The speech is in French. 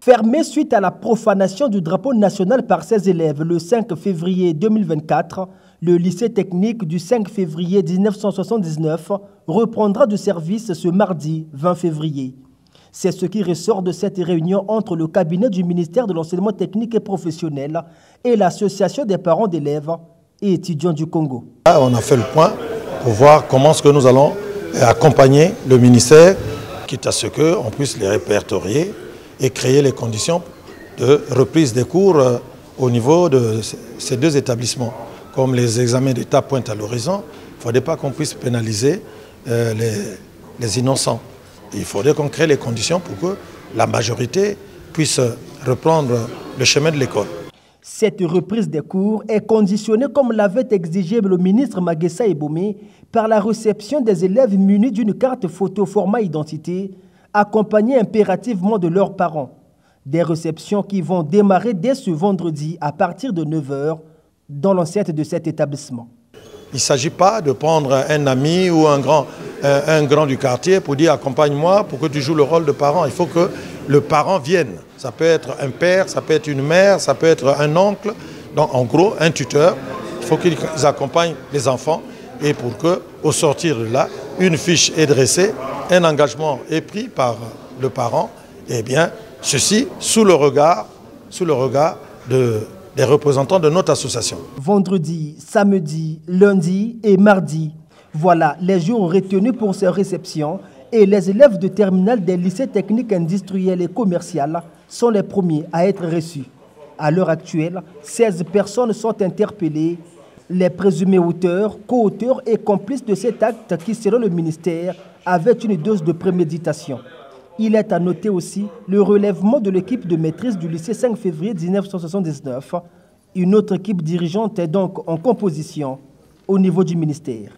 Fermé suite à la profanation du drapeau national par ses élèves le 5 février 2024, le lycée technique du 5 février 1979 reprendra du service ce mardi 20 février. C'est ce qui ressort de cette réunion entre le cabinet du ministère de l'enseignement technique et professionnel et l'association des parents d'élèves et étudiants du Congo. On a fait le point pour voir comment est-ce que nous allons accompagner le ministère, quitte à ce qu'on puisse les répertorier et créer les conditions de reprise des cours au niveau de ces deux établissements. Comme les examens d'État pointent à l'horizon, il ne faudrait pas qu'on puisse pénaliser les innocents. Il faudrait qu'on crée les conditions pour que la majorité puisse reprendre le chemin de l'école. Cette reprise des cours est conditionnée, comme l'avait exigé le ministre Maguessa Ebomé, par la réception des élèves munis d'une carte photo format identité, accompagnés impérativement de leurs parents. Des réceptions qui vont démarrer dès ce vendredi à partir de 9 h dans l'enceinte de cet établissement. Il ne s'agit pas de prendre un ami ou un grand du quartier pour dire « accompagne-moi pour que tu joues le rôle de parent ». Il faut que le parent vienne. Ça peut être un père, ça peut être une mère, ça peut être un oncle. Donc en gros, un tuteur. Il faut qu'ils accompagnent les enfants et pour qu'au sortir de là, une fiche est dressée, un engagement est pris par le parent. Et bien, ceci sous le regard des représentants de notre association. Vendredi, samedi, lundi et mardi, voilà les jours retenus pour ces réceptions et les élèves de terminale des lycées techniques industriels et commerciaux sont les premiers à être reçus. À l'heure actuelle, 16 personnes sont interpellées. Les présumés auteurs, co-auteurs et complices de cet acte qui, selon le ministère, avaient une dose de préméditation. Il est à noter aussi le relèvement de l'équipe de maîtrise du lycée 5 février 1979. Une autre équipe dirigeante est donc en composition au niveau du ministère.